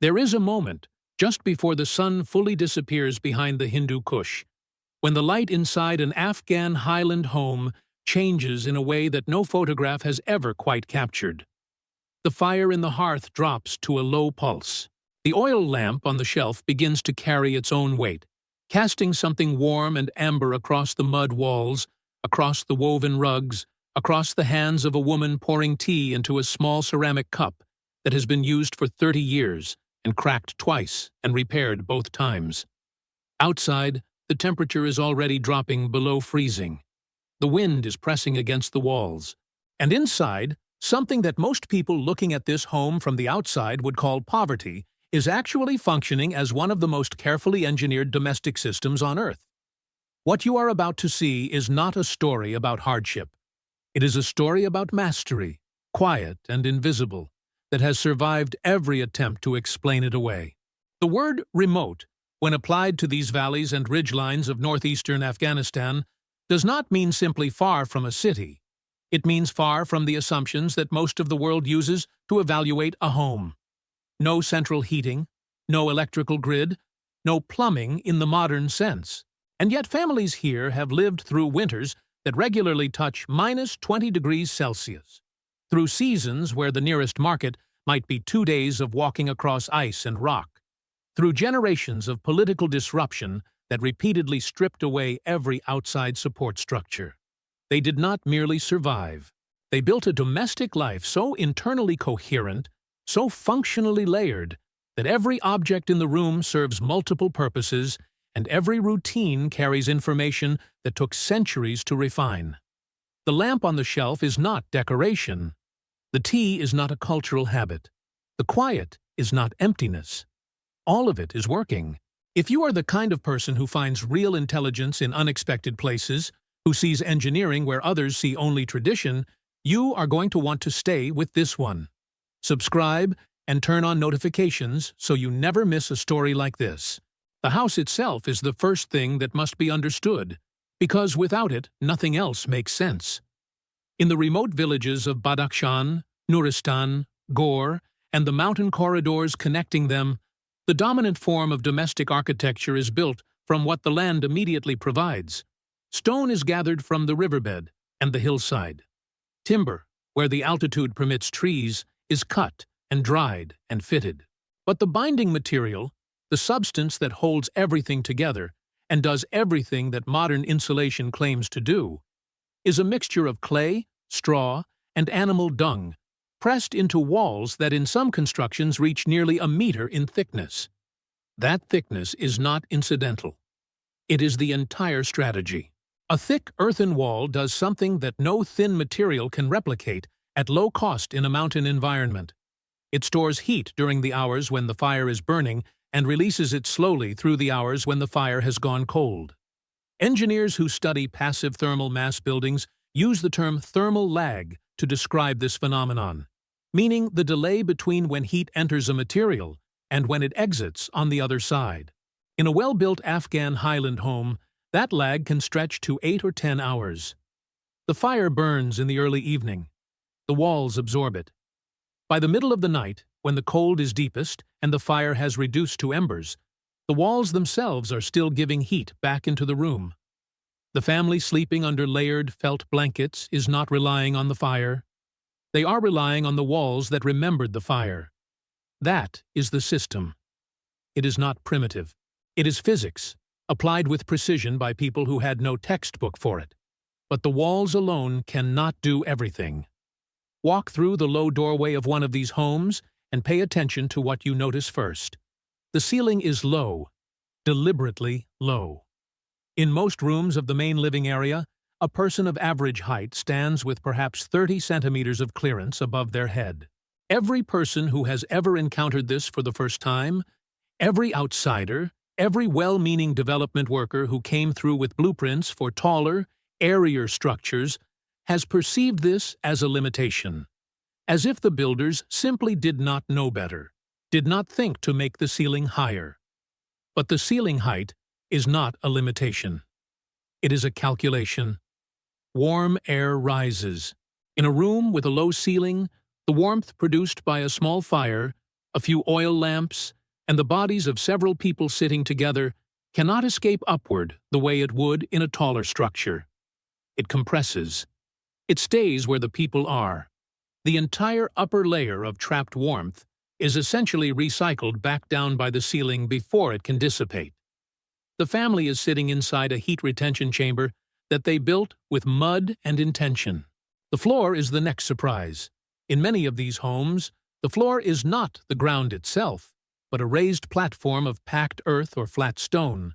There is a moment, just before the sun fully disappears behind the Hindu Kush, when the light inside an Afghan highland home changes in a way that no photograph has ever quite captured. The fire in the hearth drops to a low pulse. The oil lamp on the shelf begins to carry its own weight, casting something warm and amber across the mud walls, across the woven rugs, across the hands of a woman pouring tea into a small ceramic cup that has been used for 30 years and cracked twice and repaired both times. Outside, the temperature is already dropping below freezing. The wind is pressing against the walls. And inside, something that most people looking at this home from the outside would call poverty is actually functioning as one of the most carefully engineered domestic systems on Earth. What you are about to see is not a story about hardship. It is a story about mastery, quiet and invisible, that has survived every attempt to explain it away. The word remote, when applied to these valleys and ridgelines of northeastern Afghanistan, does not mean simply far from a city. It means far from the assumptions that most of the world uses to evaluate a home. No central heating, no electrical grid, no plumbing in the modern sense. And yet families here have lived through winters that regularly touch -20 degrees Celsius, through seasons where the nearest market might be 2 days of walking across ice and rock, through generations of political disruption that repeatedly stripped away every outside support structure. They did not merely survive. They built a domestic life so internally coherent, so functionally layered, that every object in the room serves multiple purposes and every routine carries information that took centuries to refine. The lamp on the shelf is not decoration. The tea is not a cultural habit. The quiet is not emptiness. All of it is working. If you are the kind of person who finds real intelligence in unexpected places, who sees engineering where others see only tradition, you are going to want to stay with this one. Subscribe and turn on notifications so you never miss a story like this. The house itself is the first thing that must be understood, because without it, nothing else makes sense. In the remote villages of Badakhshan, Nuristan, Ghor, and the mountain corridors connecting them, the dominant form of domestic architecture is built from what the land immediately provides. Stone is gathered from the riverbed and the hillside. Timber, where the altitude permits trees, is cut and dried and fitted. But the binding material, the substance that holds everything together and does everything that modern insulation claims to do, is a mixture of clay, straw, and animal dung, pressed into walls that in some constructions reach nearly a meter in thickness. That thickness is not incidental. It is the entire strategy. A thick earthen wall does something that no thin material can replicate at low cost in a mountain environment. It stores heat during the hours when the fire is burning and releases it slowly through the hours when the fire has gone cold. Engineers who study passive thermal mass buildings use the term thermal lag to describe this phenomenon, meaning the delay between when heat enters a material and when it exits on the other side. In a well-built Afghan highland home, that lag can stretch to 8 or 10 hours. The fire burns in the early evening. The walls absorb it. By the middle of the night, when the cold is deepest and the fire has reduced to embers, the walls themselves are still giving heat back into the room. The family sleeping under layered felt blankets is not relying on the fire. They are relying on the walls that remembered the fire. That is the system. It is not primitive. It is physics, applied with precision by people who had no textbook for it. But the walls alone cannot do everything. Walk through the low doorway of one of these homes and pay attention to what you notice first. The ceiling is low, deliberately low. In most rooms of the main living area, a person of average height stands with perhaps 30 centimeters of clearance above their head. Every person who has ever encountered this for the first time, every outsider, every well-meaning development worker who came through with blueprints for taller, airier structures, has perceived this as a limitation, as if the builders simply did not know better, did not think to make the ceiling higher. But the ceiling height is not a limitation. It is a calculation. Warm air rises. In a room with a low ceiling, the warmth produced by a small fire, a few oil lamps, and the bodies of several people sitting together cannot escape upward the way it would in a taller structure. It compresses. It stays where the people are. The entire upper layer of trapped warmth is essentially recycled back down by the ceiling before it can dissipate. The family is sitting inside a heat retention chamber that they built with mud and intention. The floor is the next surprise. In many of these homes, the floor is not the ground itself, but a raised platform of packed earth or flat stone,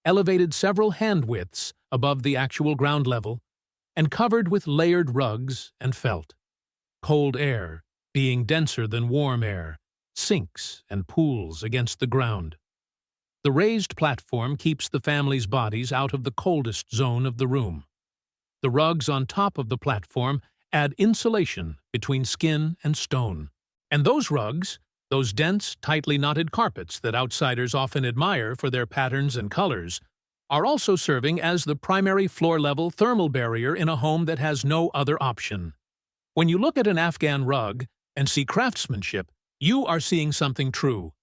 elevated several hand widths above the actual ground level, and covered with layered rugs and felt. Cold air, being denser than warm air, sinks and pools against the ground. The raised platform keeps the family's bodies out of the coldest zone of the room. The rugs on top of the platform add insulation between skin and stone. And those rugs, those dense, tightly knotted carpets that outsiders often admire for their patterns and colors, are also serving as the primary floor-level thermal barrier in a home that has no other option. When you look at an Afghan rug and see craftsmanship, you are seeing something true.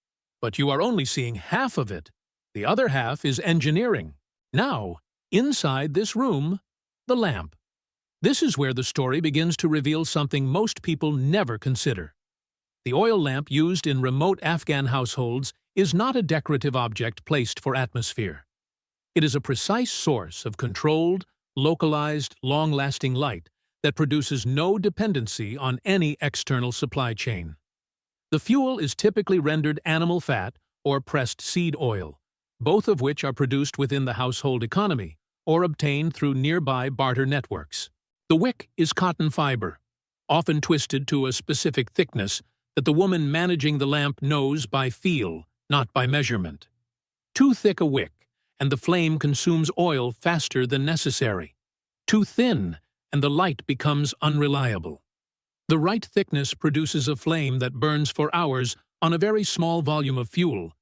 But you are only seeing half of it. The other half is engineering. Now, inside this room, the lamp. This is where the story begins to reveal something most people never consider. The oil lamp used in remote Afghan households is not a decorative object placed for atmosphere. It is a precise source of controlled, localized, long-lasting light that produces no dependency on any external supply chain. The fuel is typically rendered animal fat or pressed seed oil, both of which are produced within the household economy or obtained through nearby barter networks. The wick is cotton fiber, often twisted to a specific thickness that the woman managing the lamp knows by feel, not by measurement. Too thick a wick, and the flame consumes oil faster than necessary. Too thin, and the light becomes unreliable. The right thickness produces a flame that burns for hours on a very small volume of fuel,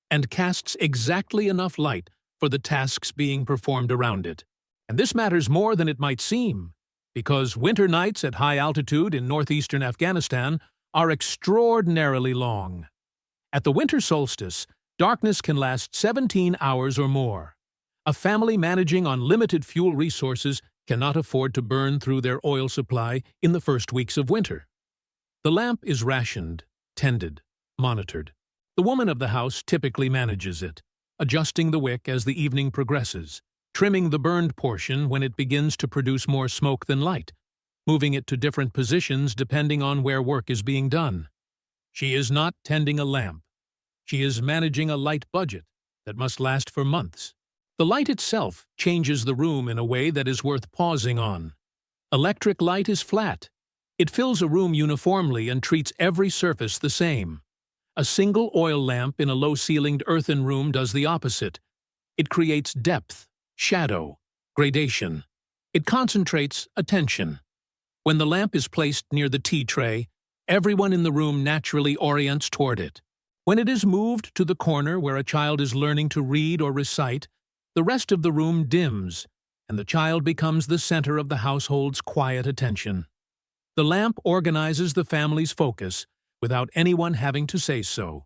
and casts exactly enough light for the tasks being performed around it. And this matters more than it might seem, because winter nights at high altitude in northeastern Afghanistan are extraordinarily long. At the winter solstice, darkness can last 17 hours or more. A family managing on limited fuel resources cannot afford to burn through their oil supply in the first weeks of winter. The lamp is rationed, tended, monitored. The woman of the house typically manages it, adjusting the wick as the evening progresses, trimming the burned portion when it begins to produce more smoke than light, moving it to different positions depending on where work is being done. She is not tending a lamp. She is managing a light budget that must last for months. The light itself changes the room in a way that is worth pausing on. Electric light is flat. It fills a room uniformly and treats every surface the same. A single oil lamp in a low-ceilinged earthen room does the opposite. It creates depth, shadow, gradation. It concentrates attention. When the lamp is placed near the tea tray, everyone in the room naturally orients toward it. When it is moved to the corner where a child is learning to read or recite, the rest of the room dims, and the child becomes the center of the household's quiet attention. The lamp organizes the family's focus without anyone having to say so.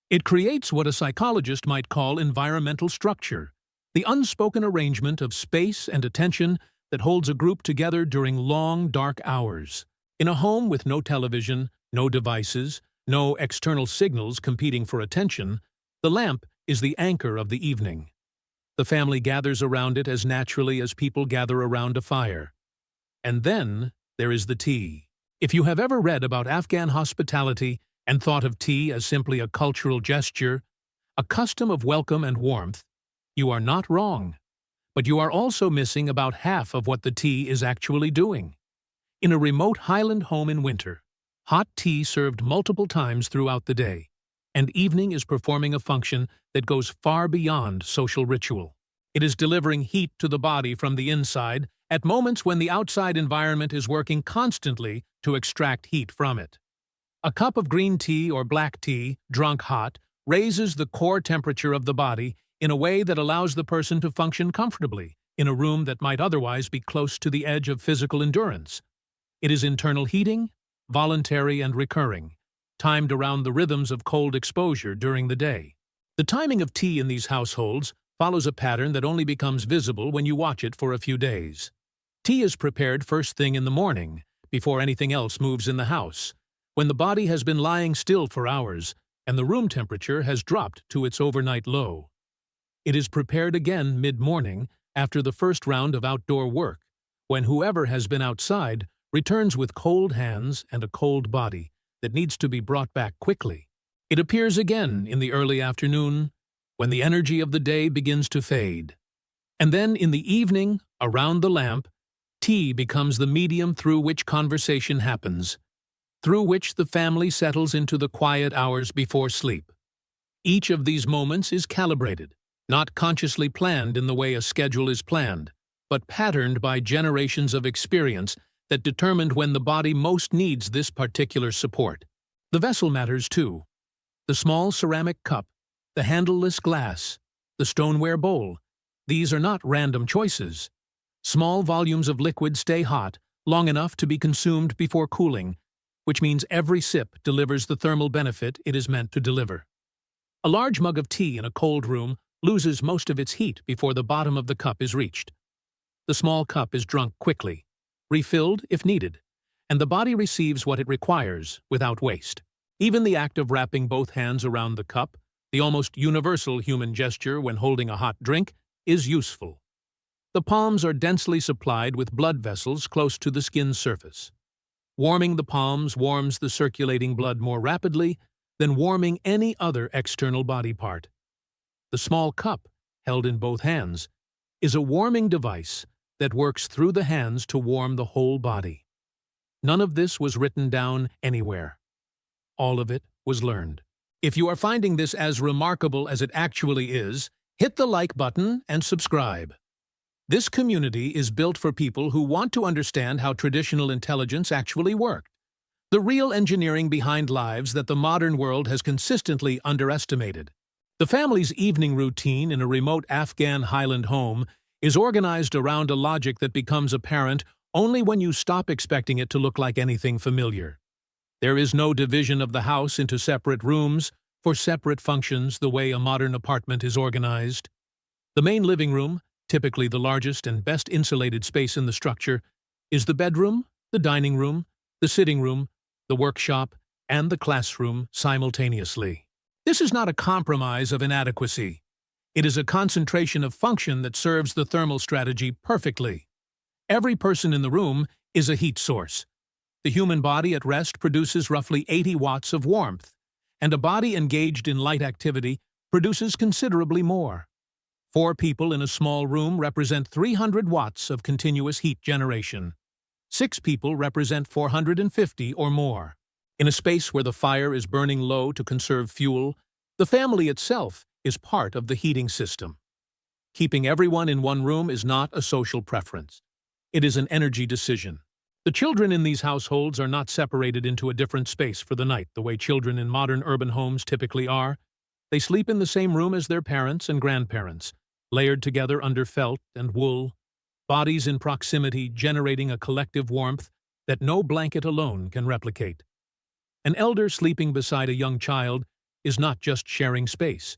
It creates what a psychologist might call environmental structure, the unspoken arrangement of space and attention that holds a group together during long, dark hours. In a home with no television, no devices, no external signals competing for attention, the lamp is the anchor of the evening. The family gathers around it as naturally as people gather around a fire. And then there is the tea. If you have ever read about Afghan hospitality and thought of tea as simply a cultural gesture, a custom of welcome and warmth, you are not wrong. But you are also missing about half of what the tea is actually doing. In a remote highland home in winter, hot tea served multiple times throughout the day, and evening is performing a function that goes far beyond social ritual. It is delivering heat to the body from the inside at moments when the outside environment is working constantly to extract heat from it. A cup of green tea or black tea, drunk hot, raises the core temperature of the body in a way that allows the person to function comfortably in a room that might otherwise be close to the edge of physical endurance. It is internal heating, voluntary and recurring, timed around the rhythms of cold exposure during the day. The timing of tea in these households follows a pattern that only becomes visible when you watch it for a few days. Tea is prepared first thing in the morning, before anything else moves in the house, when the body has been lying still for hours and the room temperature has dropped to its overnight low. It is prepared again mid-morning after the first round of outdoor work, when whoever has been outside returns with cold hands and a cold body that needs to be brought back quickly. It appears again in the early afternoon, when the energy of the day begins to fade. And then in the evening, around the lamp, tea becomes the medium through which conversation happens, through which the family settles into the quiet hours before sleep. Each of these moments is calibrated, not consciously planned in the way a schedule is planned, but patterned by generations of experience that determined when the body most needs this particular support. The vessel matters too. The small ceramic cup, the handleless glass, the stoneware bowl, these are not random choices. Small volumes of liquid stay hot long enough to be consumed before cooling, which means every sip delivers the thermal benefit it is meant to deliver. A large mug of tea in a cold room loses most of its heat before the bottom of the cup is reached. The small cup is drunk quickly, refilled if needed, and the body receives what it requires without waste. Even the act of wrapping both hands around the cup, the almost universal human gesture when holding a hot drink, is useful. The palms are densely supplied with blood vessels close to the skin surface. Warming the palms warms the circulating blood more rapidly than warming any other external body part. The small cup, held in both hands, is a warming device that works through the hands to warm the whole body. None of this was written down anywhere. All of it was learned. If you are finding this as remarkable as it actually is, hit the like button and subscribe. This community is built for people who want to understand how traditional intelligence actually worked, the real engineering behind lives that the modern world has consistently underestimated. The family's evening routine in a remote Afghan highland home is organized around a logic that becomes apparent only when you stop expecting it to look like anything familiar. There is no division of the house into separate rooms for separate functions the way a modern apartment is organized. The main living room, typically the largest and best insulated space in the structure, is the bedroom, the dining room, the sitting room, the workshop, and the classroom simultaneously. This is not a compromise of inadequacy. It is a concentration of function that serves the thermal strategy perfectly. Every person in the room is a heat source. The human body at rest produces roughly 80 watts of warmth, and a body engaged in light activity produces considerably more. 4 people in a small room represent 300 watts of continuous heat generation. 6 people represent 450 or more. In a space where the fire is burning low to conserve fuel, the family itself is part of the heating system. Keeping everyone in one room is not a social preference. It is an energy decision. The children in these households are not separated into a different space for the night the way children in modern urban homes typically are. They sleep in the same room as their parents and grandparents, layered together under felt and wool, bodies in proximity generating a collective warmth that no blanket alone can replicate. An elder sleeping beside a young child is not just sharing space.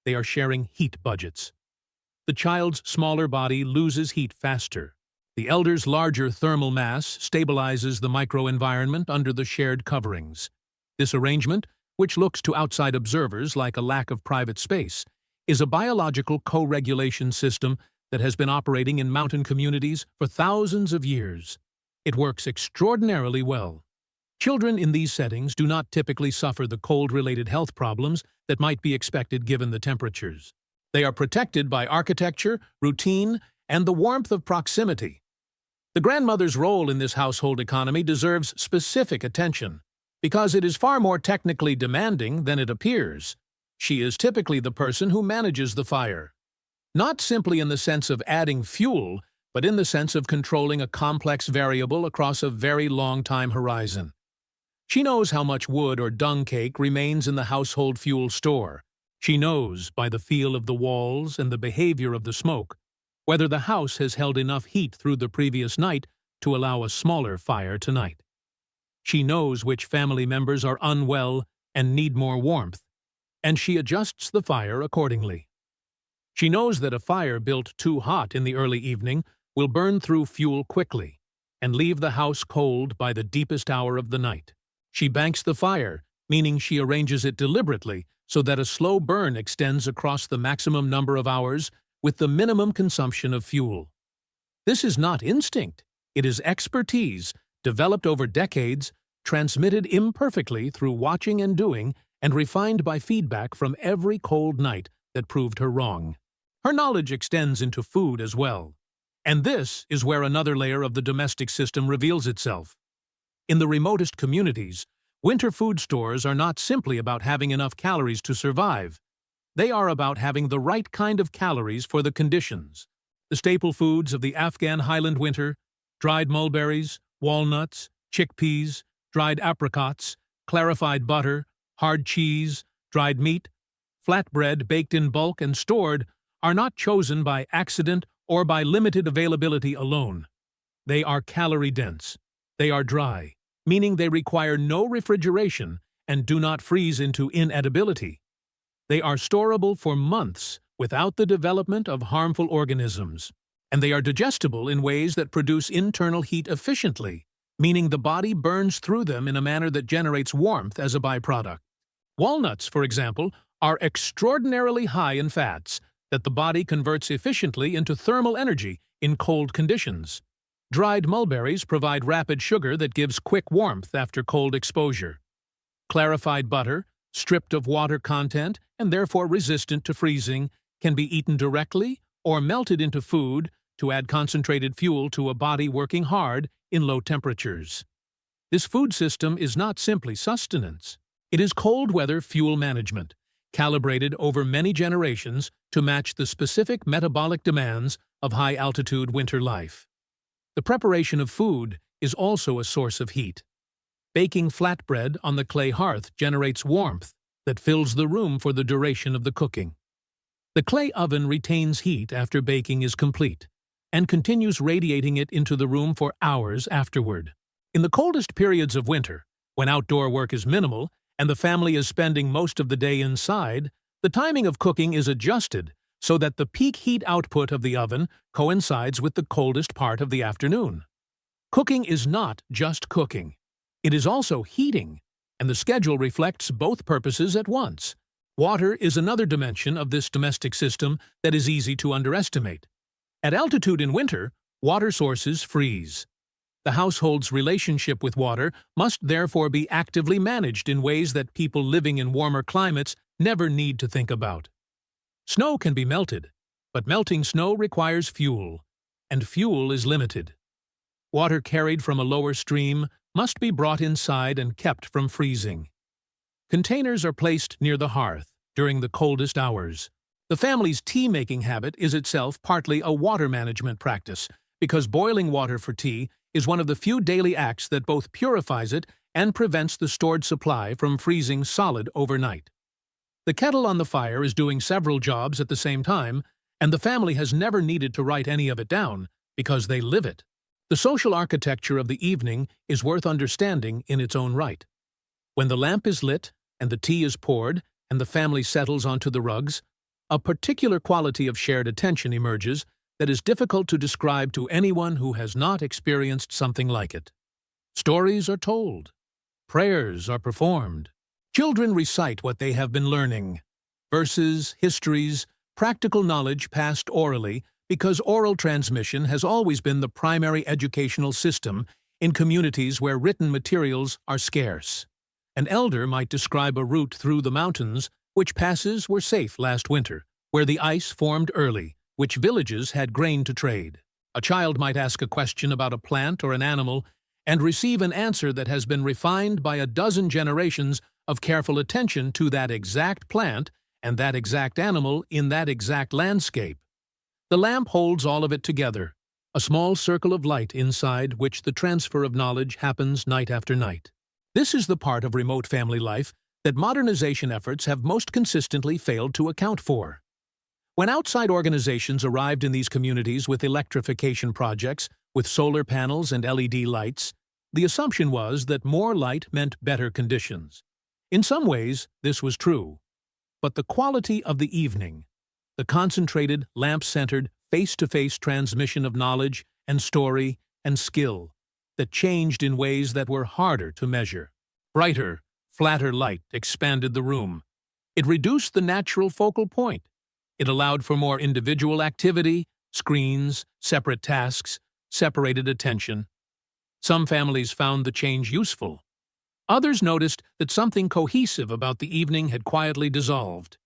They are sharing heat budgets. The child's smaller body loses heat faster. The elder's larger thermal mass stabilizes the microenvironment under the shared coverings. This arrangement, which looks to outside observers like a lack of private space, is a biological co-regulation system that has been operating in mountain communities for thousands of years. It works extraordinarily well. Children in these settings do not typically suffer the cold-related health problems that might be expected given the temperatures. They are protected by architecture, routine, and the warmth of proximity. The grandmother's role in this household economy deserves specific attention, because it is far more technically demanding than it appears. She is typically the person who manages the fire. Not simply in the sense of adding fuel, but in the sense of controlling a complex variable across a very long time horizon. She knows how much wood or dung cake remains in the household fuel store. She knows, by the feel of the walls and the behavior of the smoke, whether the house has held enough heat through the previous night to allow a smaller fire tonight. She knows which family members are unwell and need more warmth, and she adjusts the fire accordingly. She knows that a fire built too hot in the early evening will burn through fuel quickly and leave the house cold by the deepest hour of the night. She banks the fire, meaning she arranges it deliberately so that a slow burn extends across the maximum number of hours with the minimum consumption of fuel. This is not instinct. It is expertise, developed over decades, transmitted imperfectly through watching and doing, and refined by feedback from every cold night that proved her wrong. Her knowledge extends into food as well. And this is where another layer of the domestic system reveals itself. In the remotest communities, winter food stores are not simply about having enough calories to survive. They are about having the right kind of calories for the conditions. The staple foods of the Afghan highland winter: dried mulberries, walnuts, chickpeas, dried apricots, clarified butter, hard cheese, dried meat, flatbread baked in bulk and stored, are not chosen by accident or by limited availability alone. They are calorie-dense. They are dry, meaning they require no refrigeration and do not freeze into inedibility. They are storable for months without the development of harmful organisms, and they are digestible in ways that produce internal heat efficiently, meaning the body burns through them in a manner that generates warmth as a byproduct. Walnuts, for example, are extraordinarily high in fats that the body converts efficiently into thermal energy in cold conditions. Dried mulberries provide rapid sugar that gives quick warmth after cold exposure. Clarified butter, stripped of water content and therefore resistant to freezing, can be eaten directly or melted into food to add concentrated fuel to a body working hard in low temperatures. This food system is not simply sustenance. It is cold-weather fuel management, calibrated over many generations to match the specific metabolic demands of high-altitude winter life. The preparation of food is also a source of heat. Baking flatbread on the clay hearth generates warmth that fills the room for the duration of the cooking. The clay oven retains heat after baking is complete and continues radiating it into the room for hours afterward. In the coldest periods of winter, when outdoor work is minimal and the family is spending most of the day inside, the timing of cooking is adjusted so that the peak heat output of the oven coincides with the coldest part of the afternoon. Cooking is not just cooking. It is also heating, and the schedule reflects both purposes at once. Water is another dimension of this domestic system that is easy to underestimate. At altitude in winter, water sources freeze. The household's relationship with water must therefore be actively managed in ways that people living in warmer climates never need to think about. Snow can be melted, but melting snow requires fuel, and fuel is limited. Water carried from a lower stream must be brought inside and kept from freezing. Containers are placed near the hearth during the coldest hours. The family's tea-making habit is itself partly a water management practice, because boiling water for tea is one of the few daily acts that both purifies it and prevents the stored supply from freezing solid overnight. The kettle on the fire is doing several jobs at the same time, and the family has never needed to write any of it down, because they live it. The social architecture of the evening is worth understanding in its own right. When the lamp is lit, and the tea is poured, and the family settles onto the rugs, a particular quality of shared attention emerges that is difficult to describe to anyone who has not experienced something like it. Stories are told. Prayers are performed. Children recite what they have been learning. Verses, histories, practical knowledge passed orally, because oral transmission has always been the primary educational system in communities where written materials are scarce. An elder might describe a route through the mountains which passes were safe last winter, where the ice formed early, which villages had grain to trade. A child might ask a question about a plant or an animal and receive an answer that has been refined by a dozen generations of careful attention to that exact plant and that exact animal in that exact landscape. The lamp holds all of it together, a small circle of light inside which the transfer of knowledge happens night after night. This is the part of remote family life that modernization efforts have most consistently failed to account for. When outside organizations arrived in these communities with electrification projects, with solar panels and LED lights, The assumption was that more light meant better conditions. In some ways, this was true. But the quality of the evening, the concentrated, lamp-centered, face-to-face transmission of knowledge and story and skill that changed in ways that were harder to measure. Brighter, flatter light expanded the room. It reduced the natural focal point. It allowed for more individual activity, screens, separate tasks, separated attention. Some families found the change useful. Others noticed that something cohesive about the evening had quietly dissolved.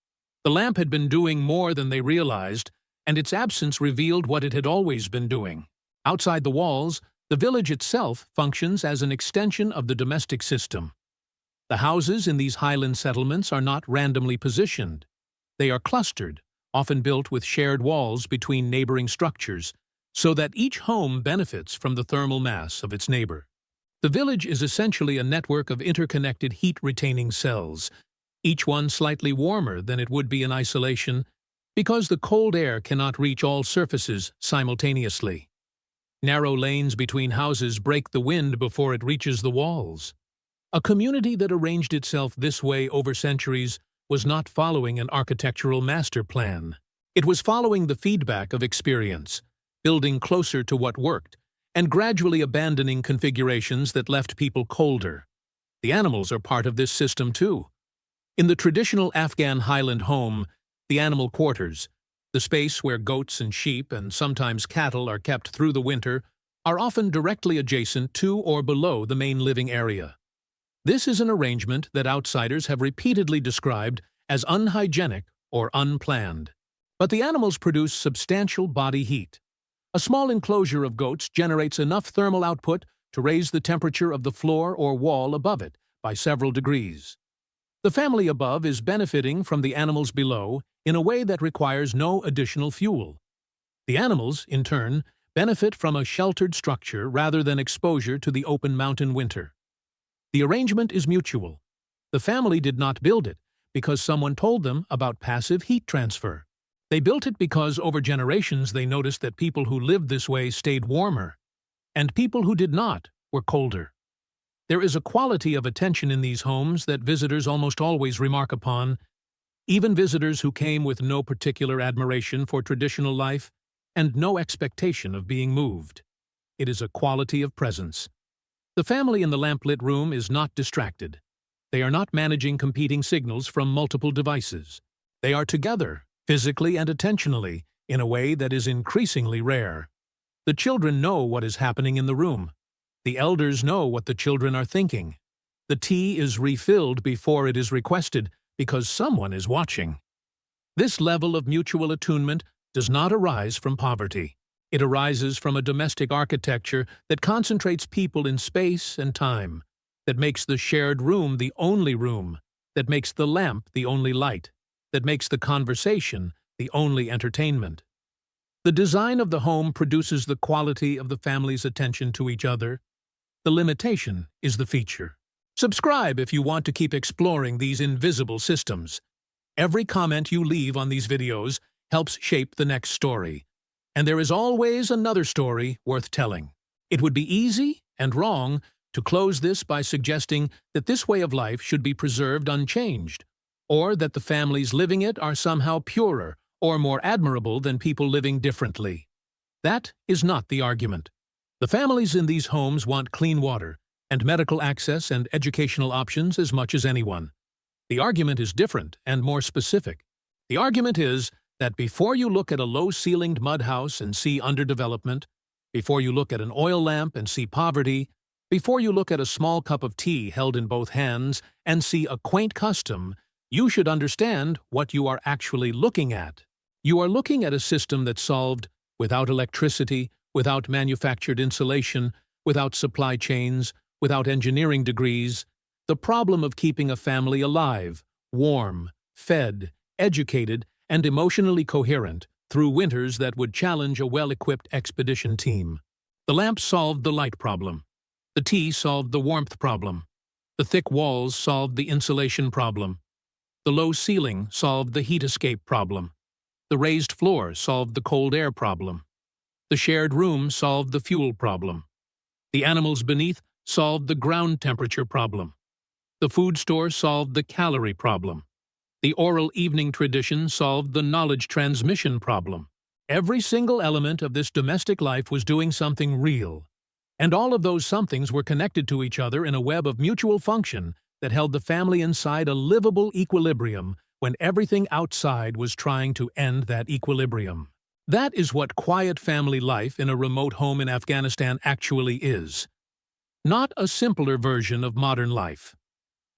The lamp had been doing more than they realized, and its absence revealed what it had always been doing. Outside the walls, the village itself functions as an extension of the domestic system. The houses in these highland settlements are not randomly positioned. They are clustered, often built with shared walls between neighboring structures, so that each home benefits from the thermal mass of its neighbor. The village is essentially a network of interconnected heat-retaining cells, each one slightly warmer than it would be in isolation, because the cold air cannot reach all surfaces simultaneously. Narrow lanes between houses break the wind before it reaches the walls. A community that arranged itself this way over centuries was not following an architectural master plan. It was following the feedback of experience, building closer to what worked, and gradually abandoning configurations that left people colder. The animals are part of this system too. In the traditional Afghan highland home, the animal quarters, the space where goats and sheep and sometimes cattle are kept through the winter, are often directly adjacent to or below the main living area. This is an arrangement that outsiders have repeatedly described as unhygienic or unplanned. But the animals produce substantial body heat. A small enclosure of goats generates enough thermal output to raise the temperature of the floor or wall above it by several degrees. The family above is benefiting from the animals below in a way that requires no additional fuel. The animals, in turn, benefit from a sheltered structure rather than exposure to the open mountain winter. The arrangement is mutual. The family did not build it because someone told them about passive heat transfer. They built it because over generations they noticed that people who lived this way stayed warmer, and people who did not were colder. There is a quality of attention in these homes that visitors almost always remark upon, even visitors who came with no particular admiration for traditional life and no expectation of being moved. It is a quality of presence. The family in the lamp-lit room is not distracted. They are not managing competing signals from multiple devices. They are together, physically and attentionally, in a way that is increasingly rare. The children know what is happening in the room. The elders know what the children are thinking. The tea is refilled before it is requested because someone is watching. This level of mutual attunement does not arise from poverty. It arises from a domestic architecture that concentrates people in space and time, that makes the shared room the only room, that makes the lamp the only light, that makes the conversation the only entertainment. The design of the home produces the quality of the family's attention to each other. The limitation is the feature. Subscribe if you want to keep exploring these invisible systems. Every comment you leave on these videos helps shape the next story. And there is always another story worth telling. It would be easy and wrong to close this by suggesting that this way of life should be preserved unchanged, or that the families living it are somehow purer or more admirable than people living differently. That is not the argument. The families in these homes want clean water and medical access and educational options as much as anyone. The argument is different and more specific. The argument is that before you look at a low-ceilinged mud house and see underdevelopment, before you look at an oil lamp and see poverty, before you look at a small cup of tea held in both hands and see a quaint custom, you should understand what you are actually looking at. You are looking at a system that solved, without electricity, without manufactured insulation, without supply chains, without engineering degrees, the problem of keeping a family alive, warm, fed, educated, and emotionally coherent through winters that would challenge a well-equipped expedition team. The lamp solved the light problem. The tea solved the warmth problem. The thick walls solved the insulation problem. The low ceiling solved the heat escape problem. The raised floor solved the cold air problem. The shared room solved the fuel problem. The animals beneath solved the ground temperature problem. The food store solved the calorie problem. The oral evening tradition solved the knowledge transmission problem. Every single element of this domestic life was doing something real, and all of those somethings were connected to each other in a web of mutual function that held the family inside a livable equilibrium when everything outside was trying to end that equilibrium. That is what quiet family life in a remote home in Afghanistan actually is. Not a simpler version of modern life.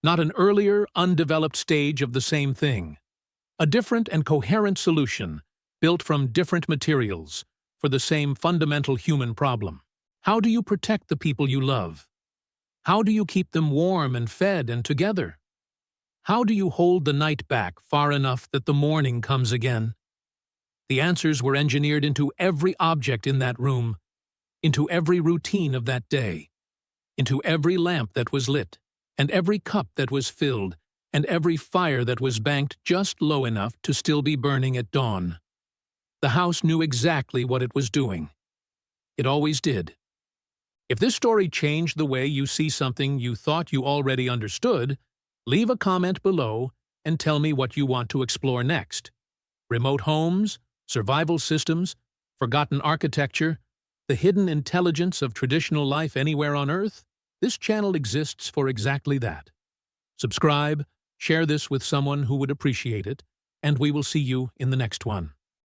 Not an earlier, undeveloped stage of the same thing. A different and coherent solution, built from different materials, for the same fundamental human problem. How do you protect the people you love? How do you keep them warm and fed and together? How do you hold the night back far enough that the morning comes again? The answers were engineered into every object in that room, into every routine of that day, into every lamp that was lit, and every cup that was filled, and every fire that was banked just low enough to still be burning at dawn. The house knew exactly what it was doing. It always did. If this story changed the way you see something you thought you already understood, leave a comment below and tell me what you want to explore next. Remote homes, survival systems, forgotten architecture, the hidden intelligence of traditional life anywhere on Earth? This channel exists for exactly that. Subscribe, share this with someone who would appreciate it, and we will see you in the next one.